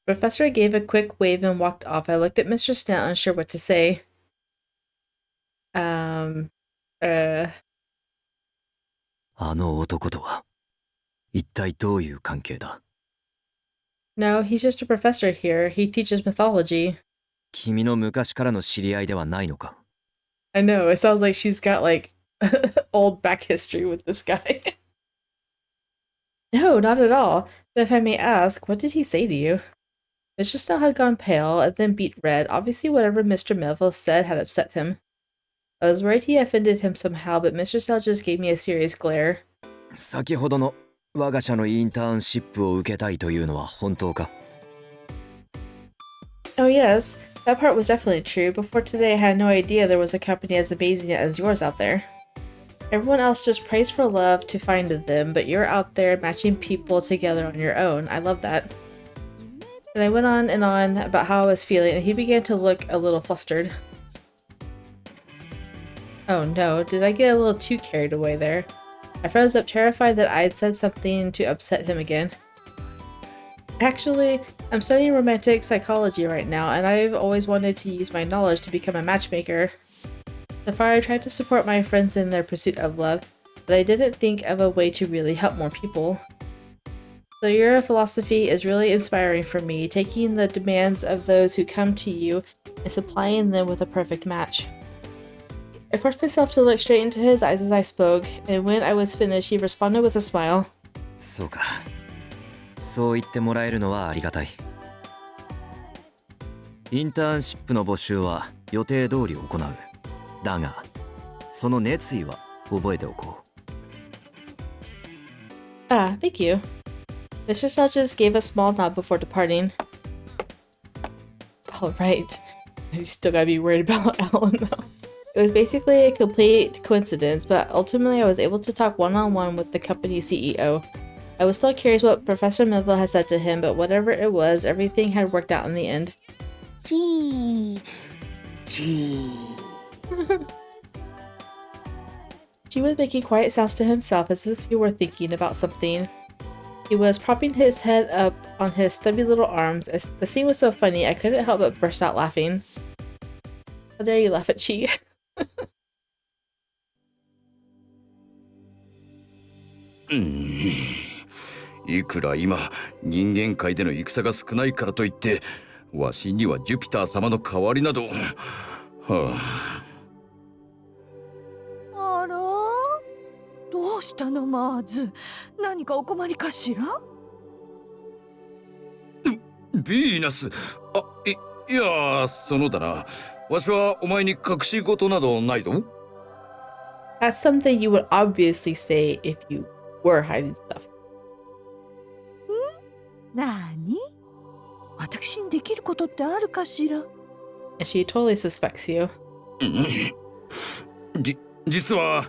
Professor gave a quick wave and walked off. I looked at Mr. Snail, unsure what to say. あの男とは一体どういう関係だ？ No, he's just a professor here. He teaches mythology. 君の昔からの知り合いではないのか？ I know, it sounds like she's got like old back history with this guy. No, not at all. But if I may ask, what did he say to you? Mr. Snell had gone pale and then beet red. Obviously, whatever Mr. Melville said had upset him. I was worried he offended him somehow, but Mr. Snell just gave me a serious glare. 先ほどの我が社のインターンシップを受けたいというのは本当か? Oh yes, that part was definitely true. Before today, I had no idea there was a company as amazing as yours out there. Everyone else just prays for love to find them, but you're out there matching people together on your own. I love that. Then I went on and on about how I was feeling, and he began to look a little flustered. Oh no, did I get a little too carried away there? I froze up, terrified that I had said something to upset him again. Actually, I'm studying romantic psychology right now, and I've always wanted to use my knowledge to become a matchmaker. So far, I tried to support my friends in their pursuit of love, but I didn't think of a way to really help more people. So your philosophy is really inspiring for me, taking the demands of those who come to you and supplying them with a perfect match. I forced myself to look straight into his eyes as I spoke, and when I was finished, he responded with a smile. そうか。そう言ってもらえるのはありがたい。インターンシップの募集は予定通り行う。だが、その熱意は覚えておこう。Ah, thank you. Mr. Snell just gave a small nod before departing. All right. You still gotta be worried about Allan though. It was basically a complete coincidence, but ultimately I was able to talk one-on-one with the company's CEO. I was still curious what Professor Melville had said to him, but whatever it was, everything had worked out in the end. Chii. Chii was making quiet sounds to himself as if he were thinking about something. He was propping his head up on his stubby little arms. The scene was so funny, I couldn't help but burst out laughing. How dare you laugh at Chii? いくら今人間界での戦が少ないからといってわしにはジュピター様の代わりなど、はあら、どうしたのマーズ？何かお困りかしら？ビーナス、いやそのだな、わしはお前に隠し事などないぞ。 That's something you would obviously say if you were hiding stuff. なに？私にできることってあるかしら？ And she totally suspects you. 実は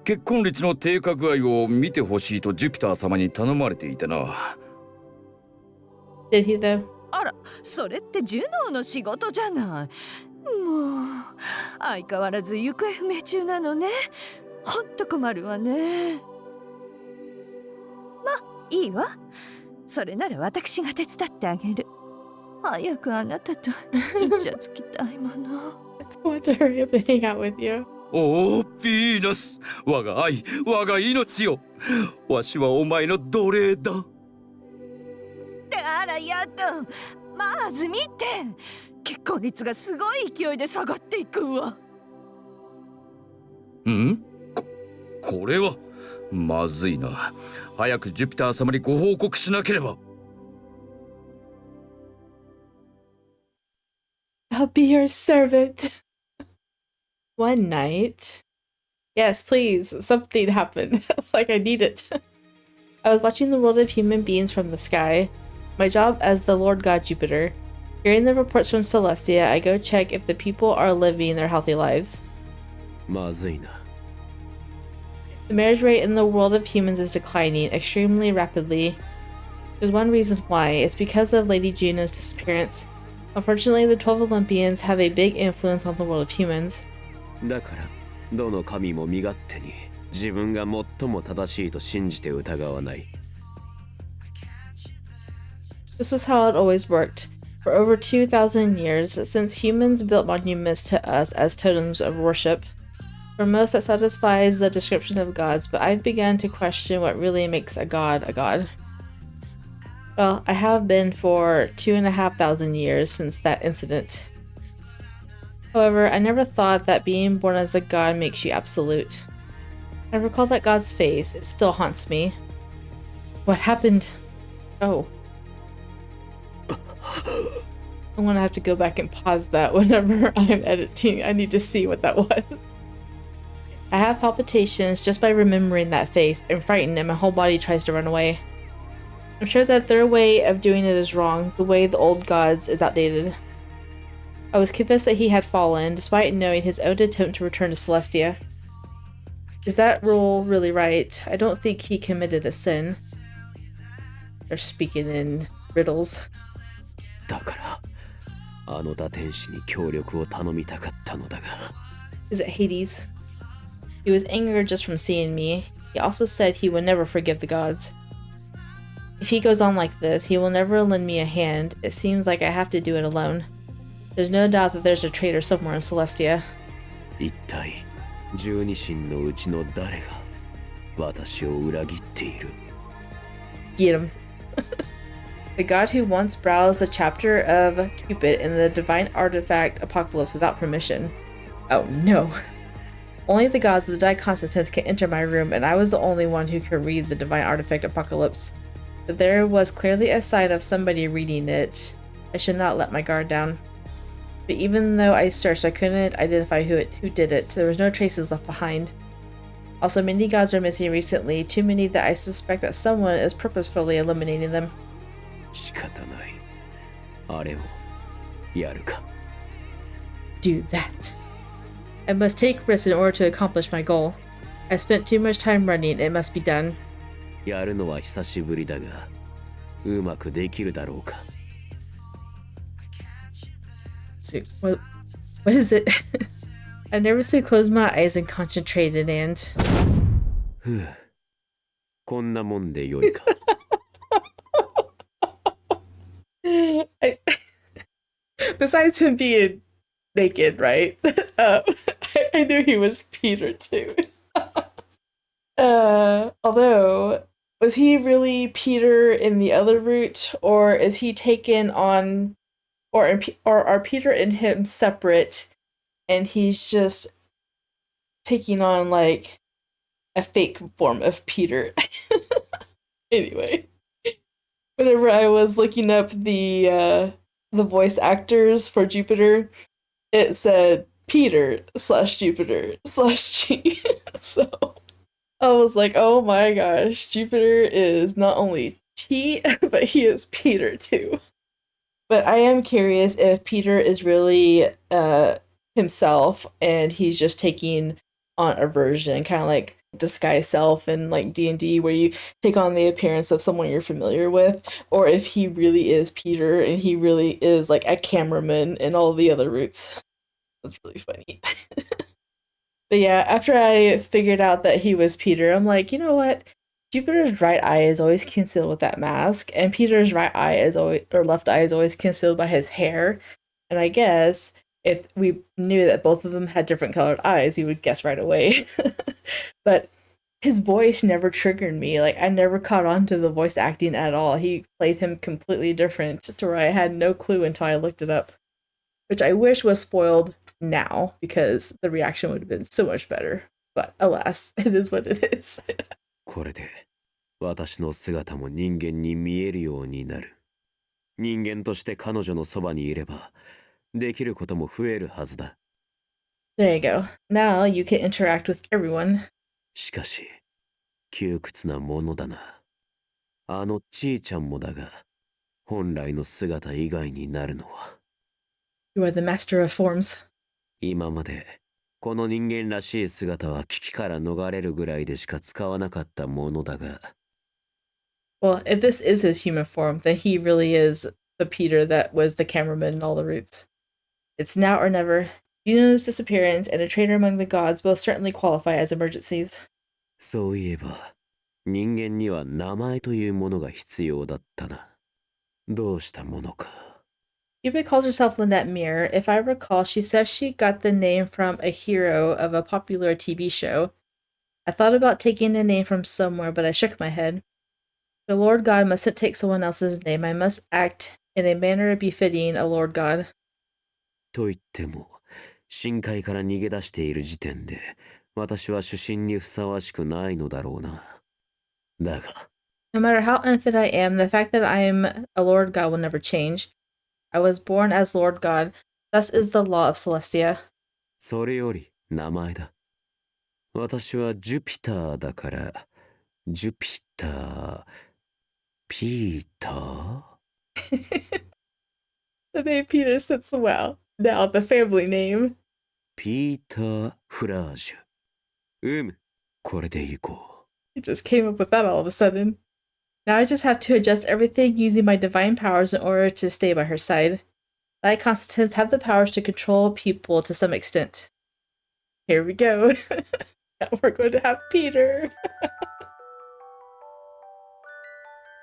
結婚率の低下具合を見てほしいとジュピター様に頼まれていてな。Did he though? あら、それってジュノーの仕事じゃない。もう相変わらず行方不明中なのね。ほんと困るわね。ま、いいわ。それなら私が手伝ってあげる。早くあなたとイチャつきたいもの。I want to hurry up and hang out with you. おお、ビーナス、我が愛、我が命よ。わしはお前の奴隷だ。あらやだ。まず見て。結婚率がすごい勢いで下がっていくわ。ん？これはまずいな。早くジュピター様にご報告しなければ。I'll be your servant. One night. Yes, please. Something happened. Like I need it. I was watching the world of human beings from the sky. My job as the Lord God Jupiter. Hearing the reports from Celestia, I go check if the people are living their healthy lives. まずいな。 The marriage rate in the world of humans is declining extremely rapidly. There's one reason why. It's because of Lady Juno's disappearance. Unfortunately, the 12 Olympians have a big influence on the world of humans. だからどの神も身勝手に自分が最も正しいと信じて疑わない。 This was how it always worked. For over 2,000 years, since humans built monuments to us as totems of worship. For most, that satisfies the description of gods, but I've begun to question what really makes a god a god. Well, I have been for 2,500 years since that incident. However, I never thought that being born as a god makes you absolute. I recall that god's face. It still haunts me. What happened? Oh. I'm gonna have to go back and pause that whenever I'm editing. I need to see what that was. I have palpitations just by remembering that face. I'm frightened and my whole body tries to run away. I'm sure that their way of doing it is wrong. The way the old gods is outdated. I was convinced that he had fallen, despite knowing his own attempt to return to Celestia. Is that rule really right? I don't think he committed a sin. They're speaking in riddles. だから、あの打天使に協力を頼みたかったのだが。Is it Hades? He was angered just from seeing me. He also said he would never forgive the gods. If he goes on like this, he will never lend me a hand. It seems like I have to do it alone. There's no doubt that there's a traitor somewhere in Celestia. 一体、十二神のうちの誰が私を裏切っている? Get him. The god who once browsed the chapter of Cupid in the divine artifact Apocalypse without permission. Oh no. Only the gods of the Constantines can enter my room, and I was the only one who could read the divine artifact Apocalypse. But there was clearly a sign of somebody reading it. I should not let my guard down. But even though I searched, I couldn't identify who did it. There was no traces left behind. Also, many gods are missing recently, too many that I suspect that someone is purposefully eliminating them. 仕方ない。あれをやるか。Do that. I must take risks in order to accomplish my goal. I spent too much time running. It must be done. やるのは久しぶりだが、うまくできるだろうか。So, what is it? I nervously closed my eyes and concentrated and... ふう。こんなもんでよいか。Besides him being naked, right? I knew he was Peter too. Although, was he really Peter in the other route, or is he taken on, or are Peter and him separate, and he's just taking on like a fake form of Peter? Anyway, whenever I was looking up the voice actors for Jupiter, it said Peter / Jupiter / Chii. So I was like, oh my gosh, Jupiter is not only Chii, but he is Peter too. But I am curious if Peter is really himself and he's just taking on a version, kind of like disguise self in like D&D, where you take on the appearance of someone you're familiar with, or if he really is Peter and he really is like a cameraman and all the other routes. That's really funny. But yeah, after I figured out that he was Peter, I'm like, you know what? Jupiter's right eye is always concealed with that mask, and Peter's right eye is always, or left eye is always concealed by his hair. And I guess if we knew that both of them had different colored eyes, we would guess right away. But his voice never triggered me. Like, I never caught on to the voice acting at all. He played him completely different to where I had no clue until I looked it up. Which I wish was spoiled now, because the reaction would have been so much better. But alas, it is what it is. これで私の姿も人間に見えるようになる。人間として彼女のそばにいればできることも増えるはずだ。There you go. Now you can interact with everyone. しかし、窮屈なものだな。あのちーちゃんもだが、本来の姿以外になるのは。You are the master of forms. 今まで、この人間らしい姿は危機から逃れるぐらいでしか使わなかったものだが。Well, if this is his human form, then he really is the Peter that was the cameraman in all the routes. It's now or never. Juno's disappearance and a traitor among the gods both certainly qualify as emergencies. そういえば、人間には名前というものが必要だったな。どうしたものか。Cupid calls herself Lynette Mirror. If I recall, she says she got the name from a hero of a popular TV show. I thought about taking a name from somewhere, but I shook my head. The Lord God mustn't take someone else's name. I must act in a manner befitting a Lord God. と言っても、深海から逃げ出している時点で、私は主神にふさわしくないのだろうな。だが。No matter how unfit I am, the fact that I am a Lord God will never change. I was born as Lord God. Thus is the law of Celestia. それより名前だ。私はジュピターだから、ジュピター、ピーター The name Peter sits well. Now the family name. ピーター・フラージュ。これでいこう。He just came up with that all of a sudden. Now I just have to adjust everything using my divine powers in order to stay by her side. I, Constantins, have the powers to control people to some extent. Here we go. Now we're going to have Peter.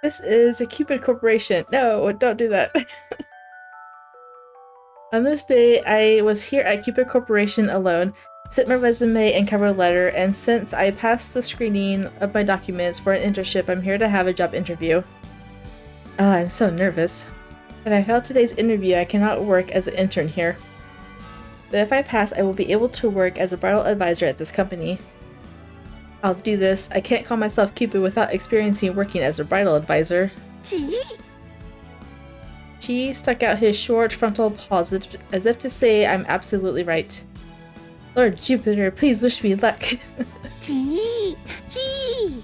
This is a Cupid corporation. No, don't do that. On this day, I was here at Cupid Corporation alone, sent my resume and cover letter, and since I passed the screening of my documents for an internship, I'm here to have a job interview. Oh, I'm so nervous. If I fail today's interview, I cannot work as an intern here. But if I pass, I will be able to work as a bridal advisor at this company. I'll do this. I can't call myself Cupid without experiencing working as a bridal advisor. Chii stuck out his short frontal paws as if to say I'm absolutely right. Lord Jupiter, please wish me luck. Chii!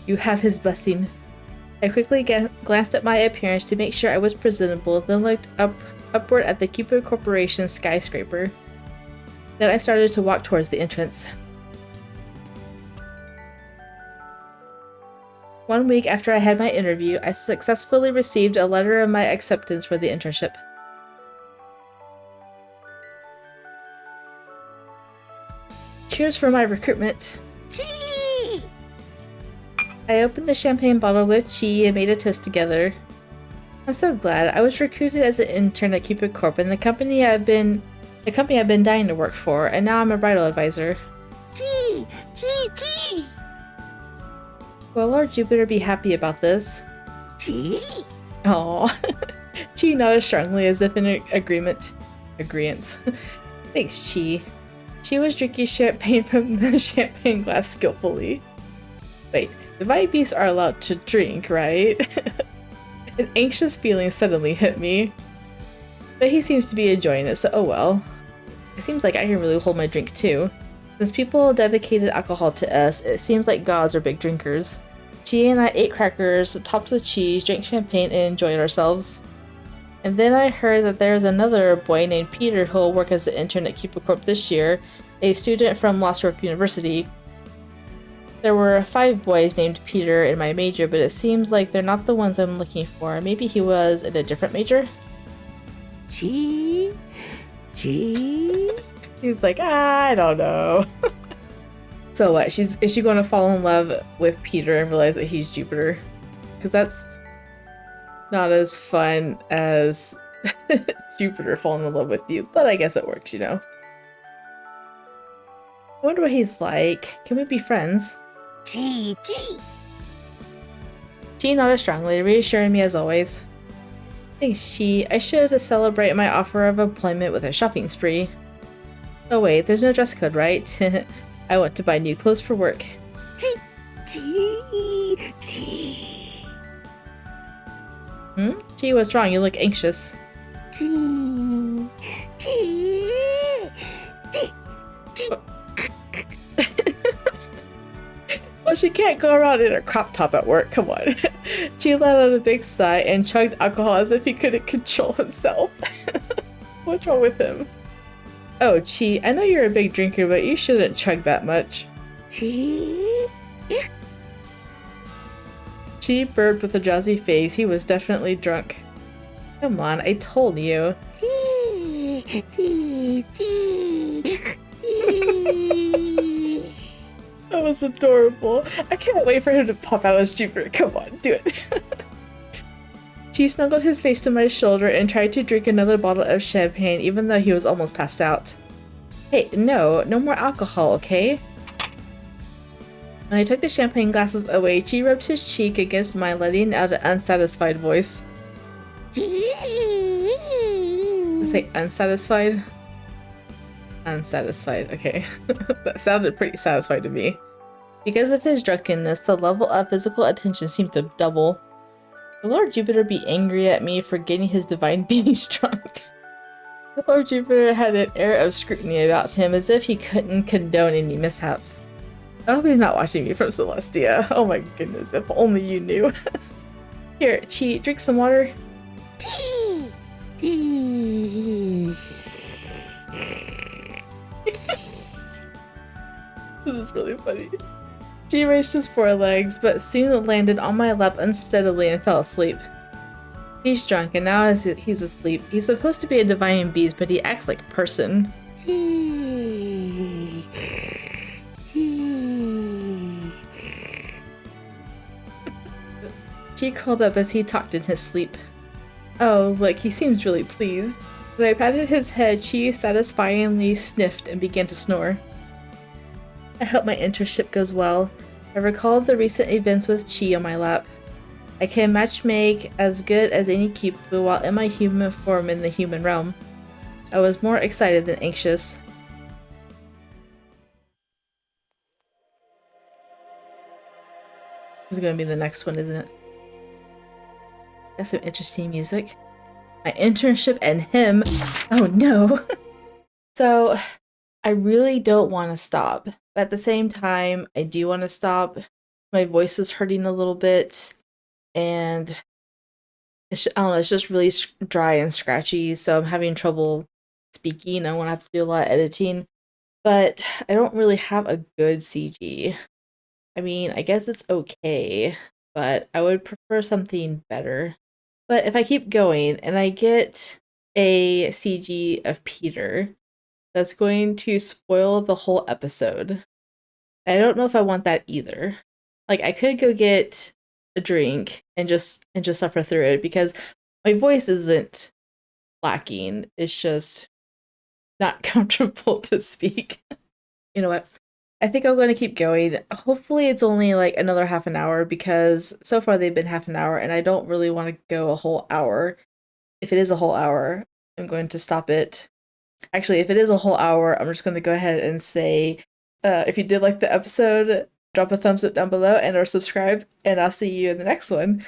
You have his blessing. I quickly glanced at my appearance to make sure I was presentable, then looked upward at the Cupid Corporation skyscraper. Then I started to walk towards the entrance. 1 week after I had my interview, I successfully received a letter of my acceptance for the internship. Cheers for my recruitment. Chii! I opened the champagne bottle with Chii and made a toast together. I'm so glad I was recruited as an intern at Cupid Corp and the company I've been dying to work for, and now I'm a bridal advisor. Chii! Will Lord Jupiter be happy about this? Chii! Aww. Chii nodded strongly as if in agreement. Thanks, Chii. She was drinking champagne from the champagne glass skillfully. Wait, divine beasts are allowed to drink, right? An anxious feeling suddenly hit me. But he seems to be enjoying it, so oh well. It seems like I can really hold my drink too. Since people dedicated alcohol to us, it seems like gods are big drinkers. Chii and I ate crackers, topped with cheese, drank champagne, and enjoyed ourselves. And then I heard that there's another boy named Peter who'll work as an intern at Cupid Corp this year, a student from Lost Rock University. There were 5 boys named Peter in my major, but it seems like they're not the ones I'm looking for. Maybe he was in a different major? Chii? He's like, I don't know. So what? Is she going to fall in love with Peter and realize that he's Jupiter? Because that's not as fun as Jupiter falling in love with you, but I guess it works, you know. I wonder what he's like. Can we be friends? Chii! Chii nodded strongly, reassuring me as always. Thanks, Chii. I should celebrate my offer of employment with a shopping spree. Oh wait, there's no dress code, right? I want to buy new clothes for work. Chii! Chii, what's wrong? You look anxious. Chii! Well, she can't go around in a crop top at work, come on. Chii let out a big sigh and chugged alcohol as if he couldn't control himself. What's wrong with him? Oh, Chii, I know you're a big drinker, but you shouldn't chug that much. Chii! Chii burped with a drowsy face. He was definitely drunk. Come on, I told you. That was adorable. I can't wait for him to pop out as Jupiter. Come on, do it. Chii snuggled his face to my shoulder and tried to drink another bottle of champagne even though he was almost passed out. Hey, no more alcohol, okay? When I took the champagne glasses away, Chii rubbed his cheek against mine, letting out an unsatisfied voice. Say unsatisfied? Unsatisfied, okay. That sounded pretty satisfied to me. Because of his drunkenness, the level of physical attention seemed to double. Will Lord Jupiter be angry at me for getting his divine beings drunk? Lord Jupiter had an air of scrutiny about him, as if he couldn't condone any mishaps. I hope he's not watching me from Celestia. Oh my goodness, if only you knew. Here, Chii, drink some water. Tea! Tea! This is really funny. Chii raised his forelegs, but soon landed on my lap unsteadily and fell asleep. He's drunk, and now as he's asleep, he's supposed to be a divine beast, but he acts like a person. Chii curled up as he talked in his sleep. Oh, look, he seems really pleased. When I patted his head, Chii satisfyingly sniffed and began to snore. I hope my internship goes well. I recalled the recent events with Chii on my lap. I can matchmake as good as any Cupid while in my human form in the human realm. I was more excited than anxious. This is gonna be the next one, isn't it? Got some interesting music. My internship and him. Oh no. So I really don't want to stop, but at the same time, I do want to stop. My voice is hurting a little bit, and I don't know, it's just really dry and scratchy, so I'm having trouble speaking. I want to have to do a lot of editing, but I don't really have a good CG. I mean, I guess it's okay, but I would prefer something better. But if I keep going and I get a CG of Peter, that's going to spoil the whole episode. I don't know if I want that either. Like, I could go get a drink and just suffer through it, because my voice isn't lacking. It's just not comfortable to speak. You know what? I think I'm going to keep going. Hopefully it's only like another half an hour, because so far they've been half an hour and I don't really want to go a whole hour. If it is a whole hour, I'm going to stop it. Actually, if it is a whole hour, I'm just going to go ahead and say, if you did like the episode, drop a thumbs up down below and or subscribe, and I'll see you in the next one.